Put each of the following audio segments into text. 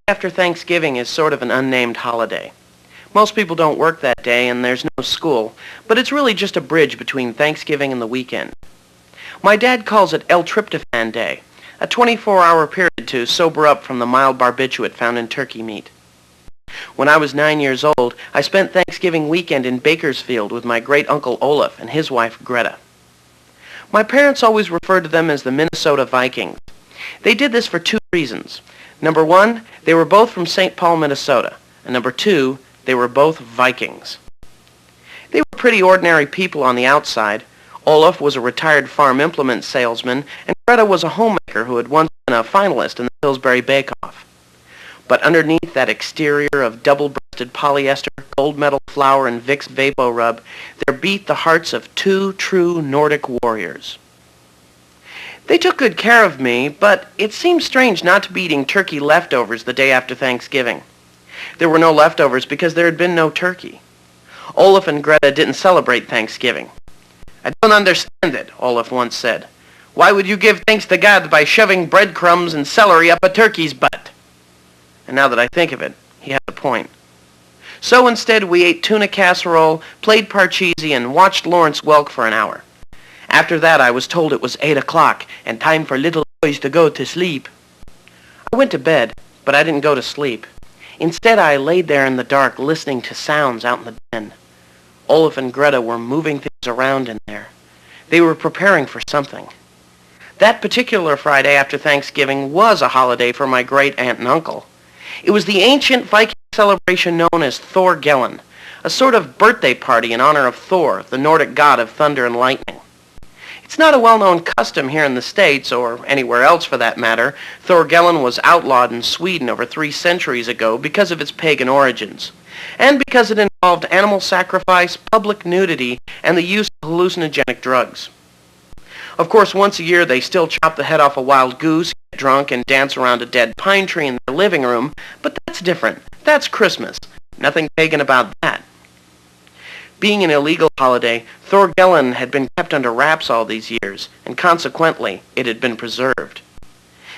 after Thanksgiving is sort of an unnamed holiday. Most people don't work that day and there's no school, but it's really just a bridge between Thanksgiving and the weekend. My dad calls it El Tryptophan Day, a 24-hour period to sober up from the mild barbiturate found in turkey meat. When I was 9 years old, I spent Thanksgiving weekend in Bakersfield with my great-uncle Olaf and his wife Greta. My parents always referred to them as the Minnesota Vikings. They did this for two reasons. Number one, they were both from St. Paul, Minnesota. And number two, they were both Vikings. They were pretty ordinary people on the outside. Olaf was a retired farm implement salesman, and Greta was a homemaker who had once been a finalist in the Pillsbury Bake-Off. But underneath that exterior of double-breasted polyester, gold medal flour, and Vicks Vapo Rub, there beat the hearts of two true Nordic warriors. They took good care of me, but it seemed strange not to be eating turkey leftovers the day after Thanksgiving. There were no leftovers because there had been no turkey. Olaf and Greta didn't celebrate Thanksgiving. "I don't understand it," Olaf once said. "Why would you give thanks to God by shoving breadcrumbs and celery up a turkey's butt?" And now that I think of it, he had a point. So instead we ate tuna casserole, played Parcheesi, and watched Lawrence Welk for an hour. After that I was told it was 8 o'clock and time for little boys to go to sleep. I went to bed, but I didn't go to sleep. Instead I laid there in the dark listening to sounds out in the den. Olaf and Greta were moving things around in there. They were preparing for something. That particular Friday after Thanksgiving was a holiday for my great-aunt and uncle. It was the ancient Viking celebration known as Thorgellen, a sort of birthday party in honor of Thor, the Nordic god of thunder and lightning. It's not a well-known custom here in the States, or anywhere else for that matter. Thorgellen was outlawed in Sweden over 3 centuries ago because of its pagan origins, and because it involved animal sacrifice, public nudity, and the use of hallucinogenic drugs. Of course, once a year they still chop the head off a wild goose, get drunk, and dance around a dead pine tree in their living room, but that's different. That's Christmas. Nothing pagan about that. Being an illegal holiday, Thorgellen had been kept under wraps all these years, and consequently, it had been preserved.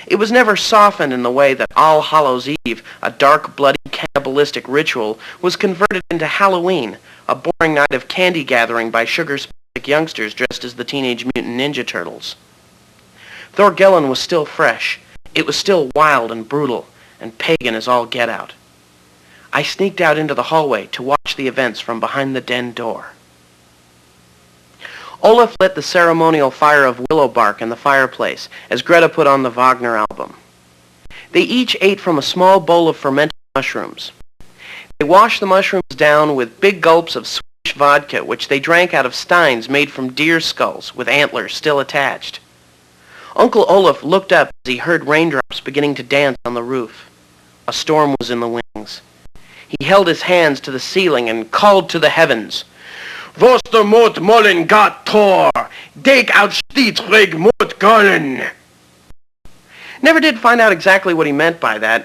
It was never softened in the way that All Hallows' Eve, a dark, bloody, cannibalistic ritual, was converted into Halloween, a boring night of candy gathering by sugar-specific youngsters dressed as the Teenage Mutant Ninja Turtles. Thorgellen was still fresh. It was still wild and brutal, and pagan as all get out. I sneaked out into the hallway to watch the events from behind the den door. Olaf lit the ceremonial fire of willow bark in the fireplace as Greta put on the Wagner album. They each ate from a small bowl of fermented mushrooms. They washed the mushrooms down with big gulps of Swedish vodka, which they drank out of steins made from deer skulls with antlers still attached. Uncle Olaf looked up as he heard raindrops beginning to dance on the roof. A storm was in the wings. He held his hands to the ceiling and called to the heavens. "Voster mot mollen gat Thor, deg out stitrig mot gollen." Never did find out exactly what he meant by that,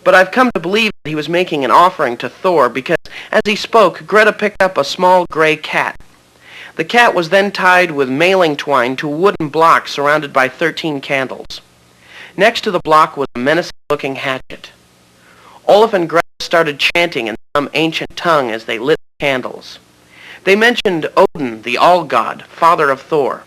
but I've come to believe that he was making an offering to Thor because, as he spoke, Greta picked up a small gray cat. The cat was then tied with mailing twine to a wooden block surrounded by 13 candles. Next to the block was a menacing-looking hatchet. Olaf and Greta started chanting in some ancient tongue as they lit the candles. They mentioned Odin, the All-God, father of Thor.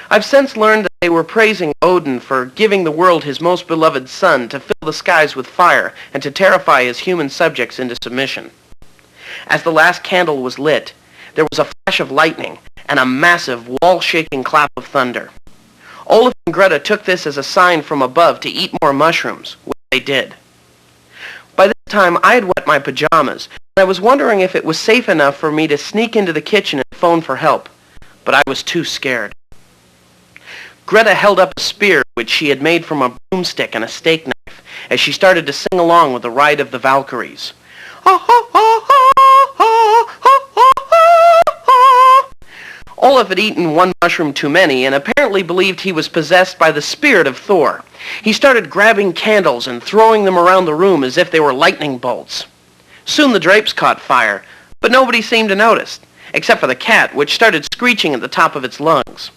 I've since learned that they were praising Odin for giving the world his most beloved son to fill the skies with fire and to terrify his human subjects into submission. As the last candle was lit, there was a flash of lightning and a massive, wall-shaking clap of thunder. Olaf and Greta took this as a sign from above to eat more mushrooms, which they did. By this time, I had wet my pajamas, and I was wondering if it was safe enough for me to sneak into the kitchen and phone for help, but I was too scared. Greta held up a spear which she had made from a broomstick and a steak knife as she started to sing along with the Ride of the Valkyries. Olaf had eaten one mushroom too many and apparently believed he was possessed by the spirit of Thor. He started grabbing candles and throwing them around the room as if they were lightning bolts. Soon the drapes caught fire, but nobody seemed to notice, except for the cat, which started screeching at the top of its lungs.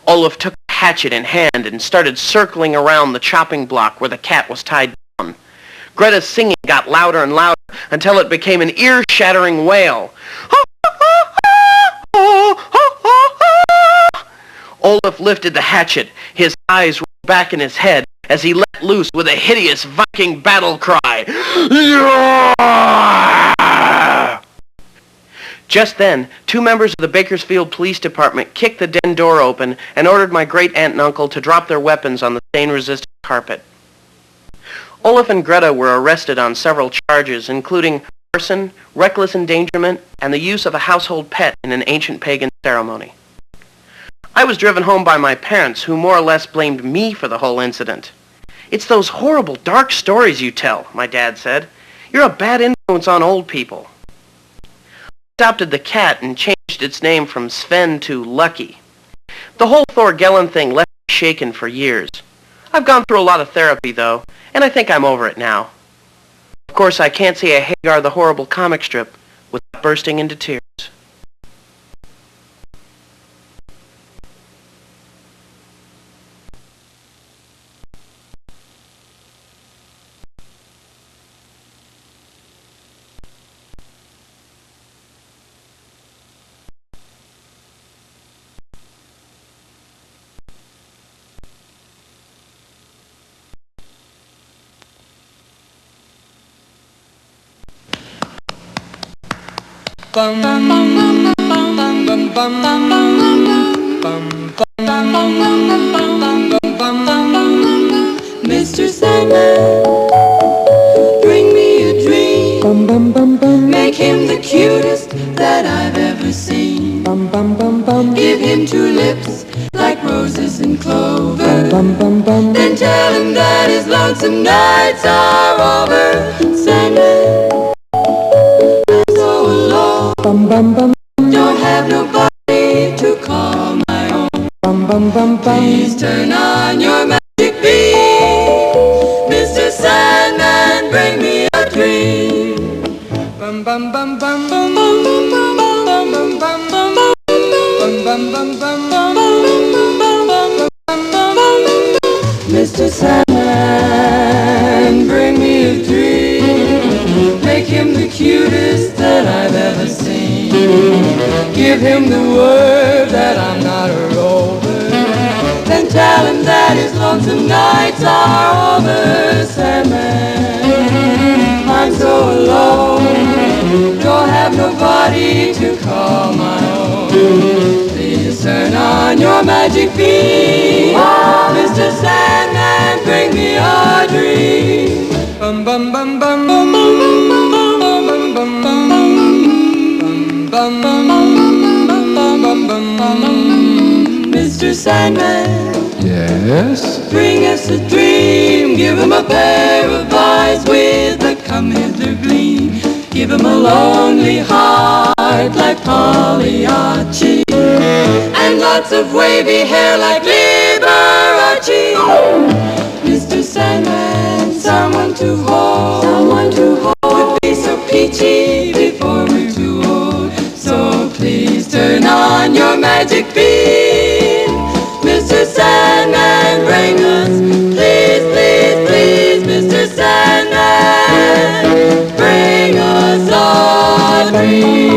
Olaf took a hatchet in hand and started circling around the chopping block where the cat was tied down. Greta's singing got louder and louder until it became an ear-shattering wail. Olaf lifted the hatchet. His eyes rolled back in his head as he let loose with a hideous Viking battle cry. Just then, 2 members of the Bakersfield Police Department kicked the den door open and ordered my great-aunt and uncle to drop their weapons on the stain-resistant carpet. Olaf and Greta were arrested on several charges, including arson, reckless endangerment, and the use of a household pet in an ancient pagan ceremony. I was driven home by my parents, who more or less blamed me for the whole incident. "It's those horrible, dark stories you tell," my dad said. "You're a bad influence on old people." I adopted the cat and changed its name from Sven to Lucky. The whole Thorgellen thing left me shaken for years. I've gone through a lot of therapy, though, and I think I'm over it now. Of course, I can't see a Hagar the Horrible comic strip without bursting into tears. Mr. Sandman, bring me a dream. Make him the cutest that I've ever seen. Give him 2 lips like roses and clover. Then tell him that his lonesome nights are over. Sandman, I'm so alone. Don't have nobody to call my own. Please turn on your magic beam. Mr. Sandman, bring me a dream. Mr. Sandman, bring me a dream. Make him the cutest that I've ever seen. Give him the word that I'm not a rover. Then tell him that his lonesome nights are over. Sandman, I'm so alone. Don't have nobody to call my own. Please turn on your magic beam. Mr. Sandman, bring me a dream. Mr. Sandman, yes? Bring us a dream. Give him a pair of eyes with a come-hither gleam. Give him a lonely heart like Pagliacci, and lots of wavy hair like Liberace. Mr. Sandman, someone to hold, would be so peachy before we're too old. So please turn on your magic beam. Mr. Sandman, bring us, please, please, please, Mr. Sandman, bring us a dream.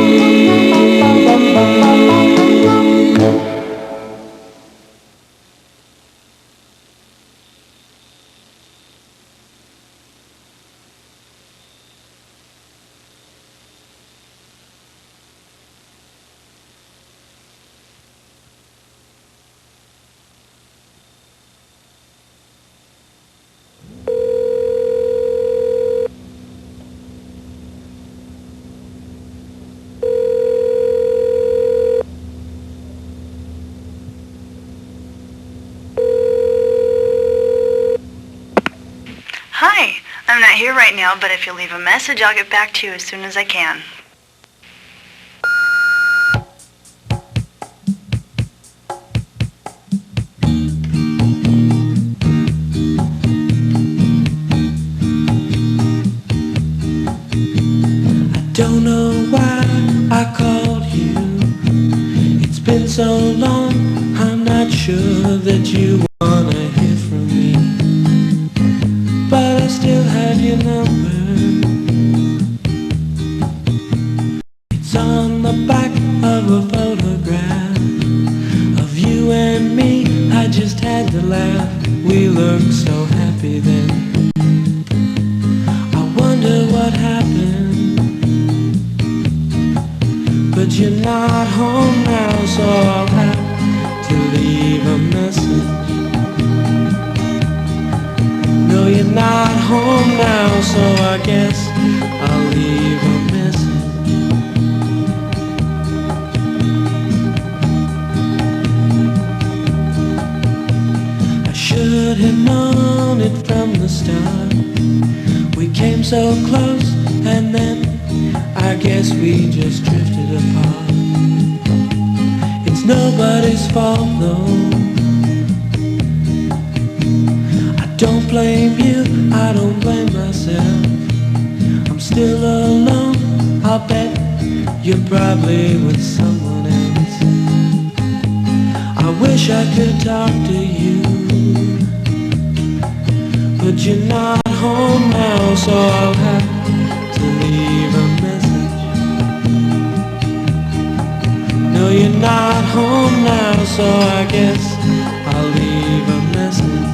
Hi, I'm not here right now, but if you leave a message, I'll get back to you as soon as I can. I don't know why I called you. It's been so long, I'm not sure that you wanna hear from me. But I still have your number. a photograph of you and me. I just had to laugh. We looked so happy then. I wonder what happened. But you're not home now, so I'll have to leave a message. No, you're not home now, so I guess I'll leave a message. I should have known it from the start. We came so close, and then I guess we just drifted apart. It's nobody's fault though. I don't blame you, I don't blame myself. I'm still alone, I'll bet you're probably with someone else. I wish I could talk to you, but you're not home now, so I'll have to leave a message. No, you're not home now, so I guess I'll leave a message.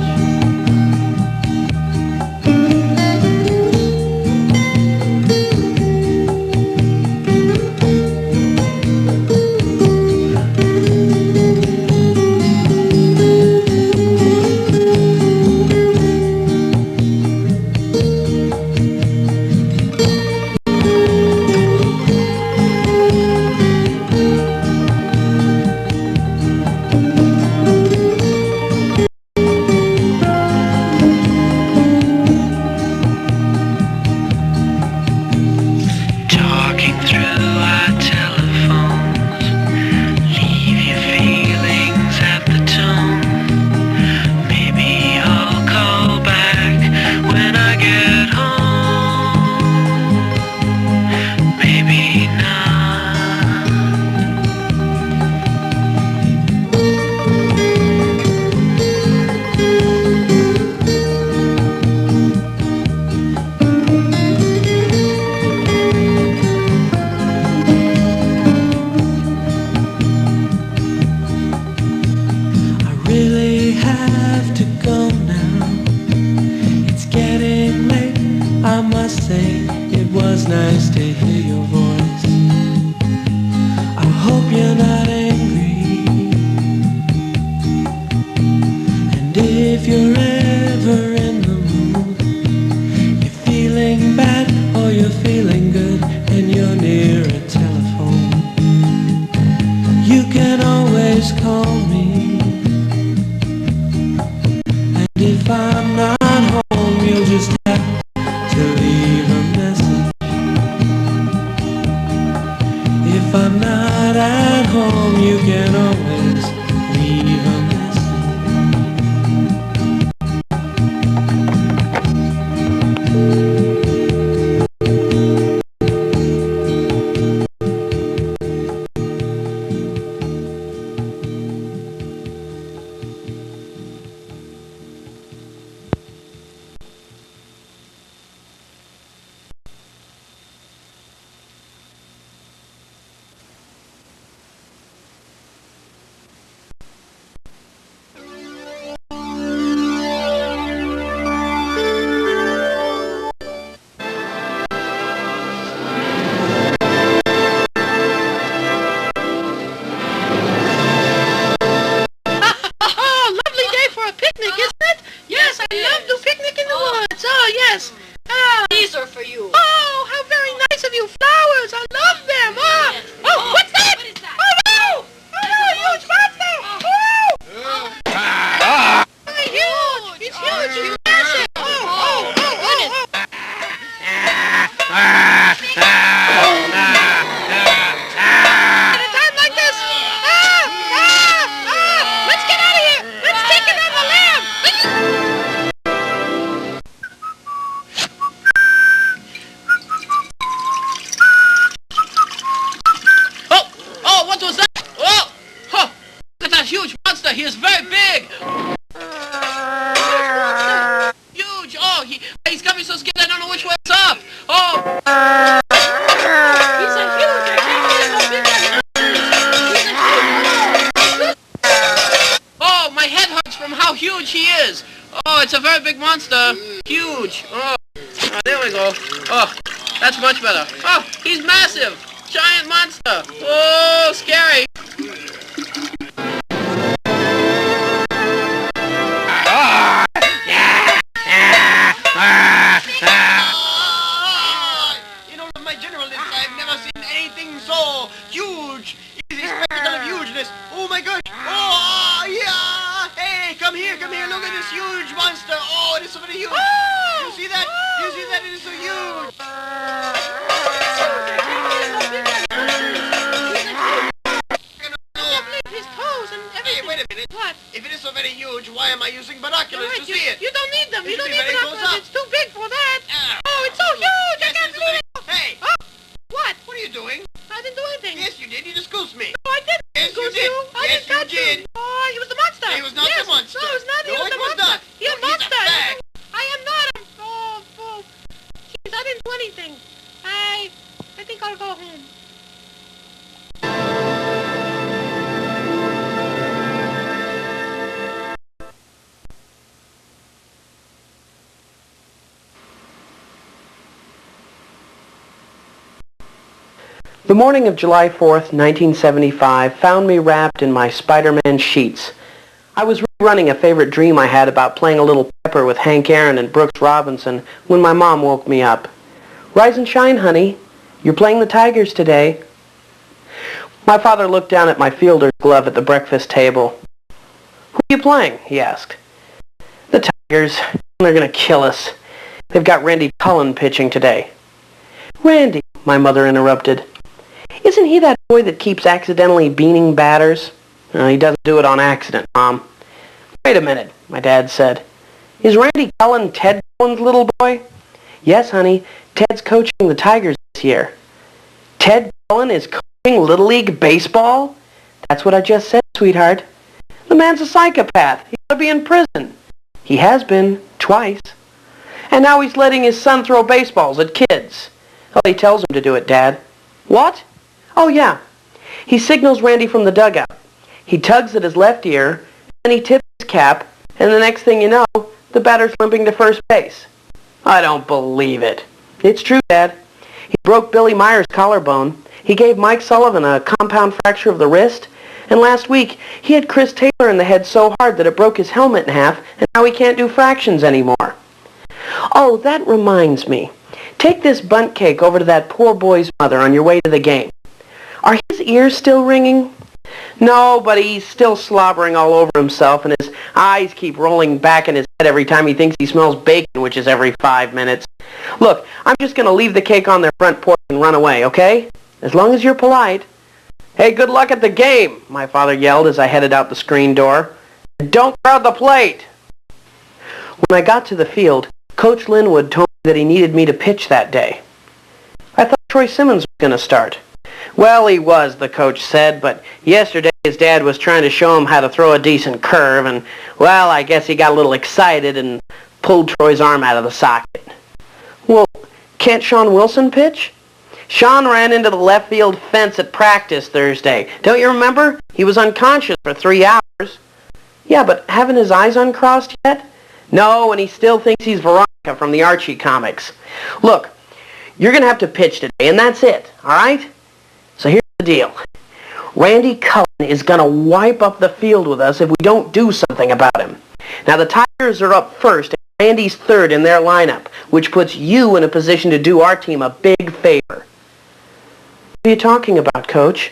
He's a huge, I can't believe how big that is. right, big monster. Huge. Oh, there we go. Oh, that's much better. Oh, he's massive. Giant monster. Oh, scary. In all of my generalness, I've never seen anything so huge. It is a spectacle of hugeness. Oh my gosh. Oh, yeah. Hey, come here. Look at this huge monster. Oh, it is so very huge. You see that? You see that? It is so huge. Hey, wait a minute. What? If it is so very huge, why am I using binoculars to see it? You don't need them. You It should don't be need very close binoculars. up. It's too big for that. Ah. Oh, it's so huge. I Yes, can't it's believe it. Hey, What? what are you doing? I didn't do anything. Yes, you did. You just goosed me. No, I didn't. Yes, you Goose did. I Yes, didn't touch you did. him. Oh, he was the monster. He was not Yes. the monster. No, he was not. He No, was it the was monster. not. You're a No, he's a monster. bag. I am not. Oh. Jeez, I didn't do anything. I think I'll go home. The morning of July 4th, 1975, found me wrapped in my Spider-Man sheets. I was rerunning a favorite dream I had about playing a little pepper with Hank Aaron and Brooks Robinson when my mom woke me up. "Rise and shine, honey. You're playing the Tigers today." My father looked down at my fielder's glove at the breakfast table. "Who are you playing?" he asked. "The Tigers. They're going to kill us. They've got Randy Cullen pitching today." "Randy," my mother interrupted. "Isn't he that boy that keeps accidentally beaning batters?" He doesn't do it on accident, Mom." "Wait a minute," my dad said. "Is Randy Cullen Ted Cullen's little boy?" "Yes, honey. Ted's coaching the Tigers this year." "Ted Cullen is coaching Little League baseball?" "That's what I just said, sweetheart." "The man's a psychopath. He ought to be in prison." "He has been, twice. And now he's letting his son throw baseballs at kids." "Oh, he tells him to do it, Dad." "What?" "Oh, yeah. He signals Randy from the dugout. He tugs at his left ear, and he tips his cap, and the next thing you know, the batter's limping to first base." "I don't believe it." "It's true, Dad. He broke Billy Meyer's collarbone. He gave Mike Sullivan a compound fracture of the wrist, and last week he had Chris Taylor in the head so hard that it broke his helmet in half, and now he can't do fractions anymore." "Oh, that reminds me. Take this bunt cake over to that poor boy's mother on your way to the game." "Are his ears still ringing?" "No, but he's still slobbering all over himself, and his eyes keep rolling back in his head every time he thinks he smells bacon, which is every 5 minutes. Look, I'm just going to leave the cake on their front porch and run away, okay? As long as you're polite." "Hey, good luck at the game," my father yelled as I headed out the screen door. "And don't crowd the plate." When I got to the field, Coach Linwood told me that he needed me to pitch that day. I thought Troy Simmons was going to start. "Well, he was," the coach said, "but yesterday his dad was trying to show him how to throw a decent curve, and, well, I guess he got a little excited and pulled Troy's arm out of the socket." "Well, can't Sean Wilson pitch?" "Sean ran into the left field fence at practice Thursday. Don't you remember? He was unconscious for 3 hours. "Yeah, but haven't his eyes uncrossed yet?" "No, and he still thinks he's Veronica from the Archie comics. Look, you're going to have to pitch today, and that's it, all right? So here's the deal. Randy Cullen is going to wipe up the field with us if we don't do something about him. Now, the Tigers are up first, and Randy's third in their lineup, which puts you in a position to do our team a big favor." "What are you talking about, Coach?"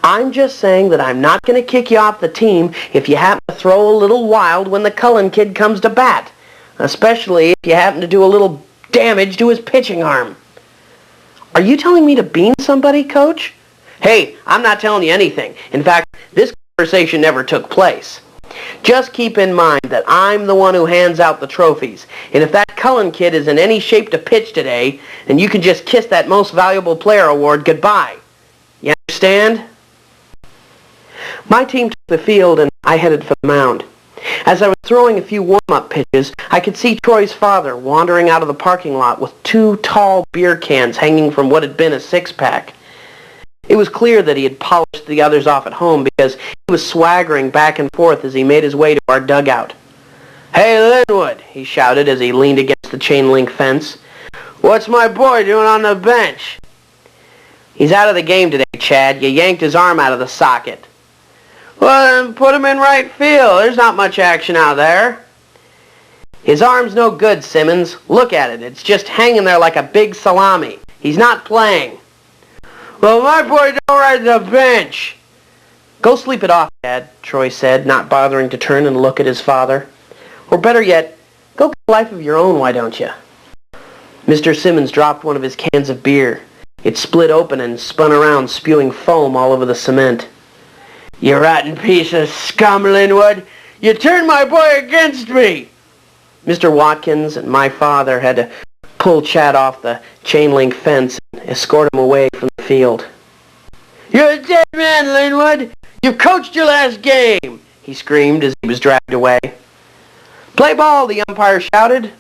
"I'm just saying that I'm not going to kick you off the team if you happen to throw a little wild when the Cullen kid comes to bat, especially if you happen to do a little damage to his pitching arm." "Are you telling me to bean somebody, Coach?" "Hey, I'm not telling you anything. In fact, this conversation never took place. Just keep in mind that I'm the one who hands out the trophies, and if that Cullen kid is in any shape to pitch today, then you can just kiss that Most Valuable Player award goodbye. You understand?" My team took the field, and I headed for the mound. As I was throwing a few warm-up pitches, I could see Troy's father wandering out of the parking lot with 2 tall beer cans hanging from what had been a six-pack. It was clear that he had polished the others off at home because he was swaggering back and forth as he made his way to our dugout. "Hey, Linwood," he shouted as he leaned against the chain-link fence. "What's my boy doing on the bench?" "He's out of the game today, Chad. You yanked his arm out of the socket." "Well, then put him in right field. There's not much action out there." "His arm's no good, Simmons. Look at it. It's just hanging there like a big salami. He's not playing." "Well, my boy don't ride the bench." "Go sleep it off, Dad," Troy said, not bothering to turn and look at his father. "Or better yet, go get a life of your own, why don't you?" Mr. Simmons dropped one of his cans of beer. It split open and spun around, spewing foam all over the cement. "You rotten piece of scum, Linwood! You turned my boy against me!" Mr. Watkins and my father had to pull Chad off the chain-link fence and escort him away from the field. "You're a dead man, Linwood! You've coached your last game!" he screamed as he was dragged away. "Play ball," the umpire shouted.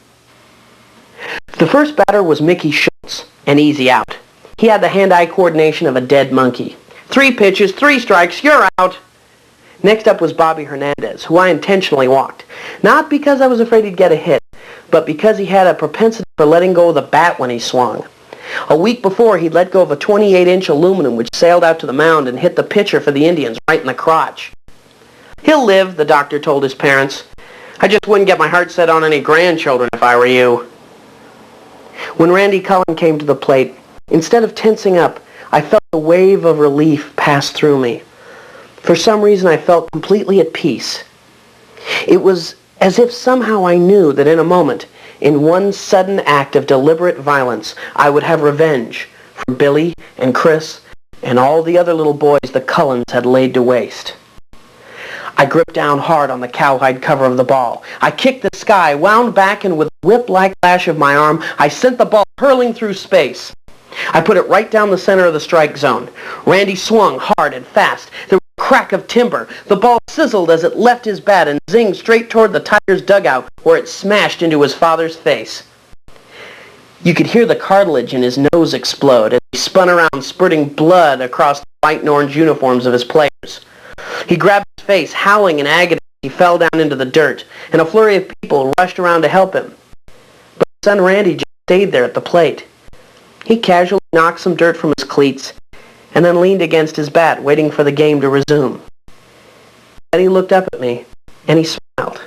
The first batter was Mickey Schultz, an easy out. He had the hand-eye coordination of a dead monkey. 3 pitches, 3 strikes, you're out. Next up was Bobby Hernandez, who I intentionally walked. Not because I was afraid he'd get a hit, but because he had a propensity for letting go of the bat when he swung. A week before, he'd let go of a 28-inch aluminum which sailed out to the mound and hit the pitcher for the Indians right in the crotch. "He'll live," the doctor told his parents. "I just wouldn't get my heart set on any grandchildren if I were you." When Randy Cullen came to the plate, instead of tensing up, I felt a wave of relief pass through me. For some reason, I felt completely at peace. It was as if somehow I knew that in a moment, in one sudden act of deliberate violence, I would have revenge for Billy and Chris and all the other little boys the Cullens had laid to waste. I gripped down hard on the cowhide cover of the ball. I kicked the sky, wound back, and with a whip-like lash of my arm, I sent the ball hurling through space. I put it right down the center of the strike zone. Randy swung hard and fast. There was a crack of timber. The ball sizzled as it left his bat and zinged straight toward the Tigers' dugout, where it smashed into his father's face. You could hear the cartilage in his nose explode as he spun around, spurting blood across the white and orange uniforms of his players. He grabbed his face, howling in agony as he fell down into the dirt, and a flurry of people rushed around to help him. But his son Randy just stayed there at the plate. He casually knocked some dirt from his cleats and then leaned against his bat, waiting for the game to resume. Then he looked up at me, and he smiled.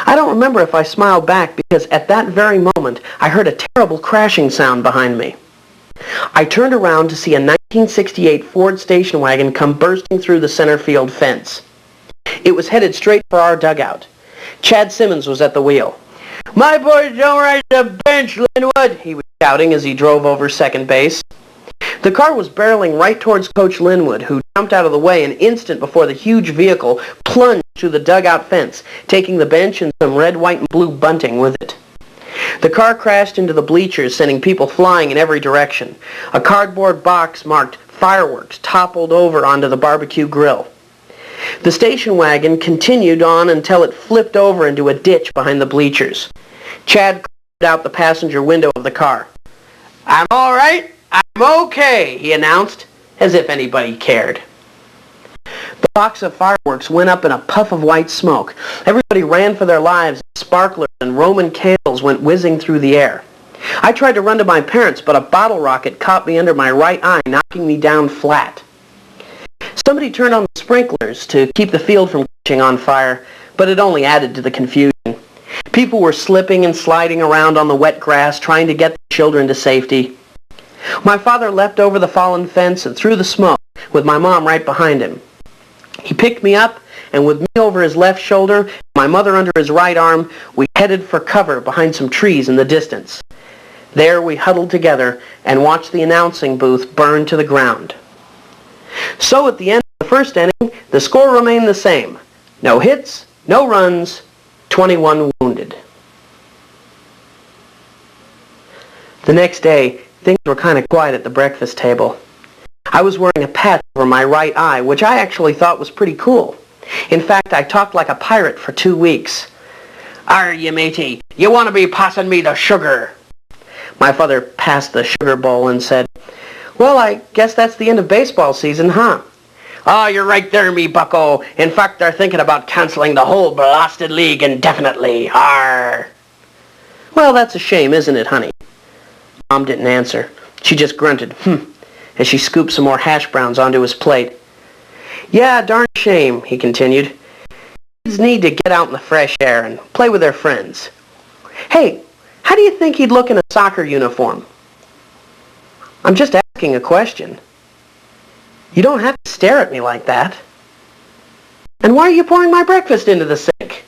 I don't remember if I smiled back because at that very moment I heard a terrible crashing sound behind me. I turned around to see a 1968 Ford station wagon come bursting through the center field fence. It was headed straight for our dugout. Chad Simmons was at the wheel. "My boys don't ride the bench, Linwood," he was shouting as he drove over second base. The car was barreling right towards Coach Linwood, who jumped out of the way an instant before the huge vehicle plunged through the dugout fence, taking the bench and some red, white, and blue bunting with it. The car crashed into the bleachers, sending people flying in every direction. A cardboard box marked "Fireworks" toppled over onto the barbecue grill. The station wagon continued on until it flipped over into a ditch behind the bleachers. Chad climbed out the passenger window of the car. "I'm all right. I'm okay," he announced, as if anybody cared. The box of fireworks went up in a puff of white smoke. Everybody ran for their lives. Sparklers and Roman candles went whizzing through the air. I tried to run to my parents, but a bottle rocket caught me under my right eye, knocking me down flat. Somebody turned on the sprinklers to keep the field from catching on fire, but it only added to the confusion. People were slipping and sliding around on the wet grass, trying to get the children to safety. My father leapt over the fallen fence and through the smoke, with my mom right behind him. He picked me up, and with me over his left shoulder and my mother under his right arm, we headed for cover behind some trees in the distance. There we huddled together and watched the announcing booth burn to the ground. So at the end of the first inning, the score remained the same. No hits, no runs, 21 wounded. The next day, things were kind of quiet at the breakfast table. I was wearing a patch over my right eye, which I actually thought was pretty cool. In fact, I talked like a pirate for 2 weeks. "Are you, matey? You want to be passing me the sugar?" My father passed the sugar bowl and said, "Well, I guess that's the end of baseball season, huh? Oh, you're right there, me bucko. In fact, they're thinking about cancelling the whole blasted league indefinitely. Arr. Well, that's a shame, isn't it, honey? Mom didn't answer. She just grunted, as she scooped some more hash browns onto his plate. Yeah, darn shame, he continued. Kids need to get out in the fresh air and play with their friends. Hey, how do you think he'd look in a soccer uniform? I'm just asking a question. You don't have to stare at me like that. And why are you pouring my breakfast into the sink?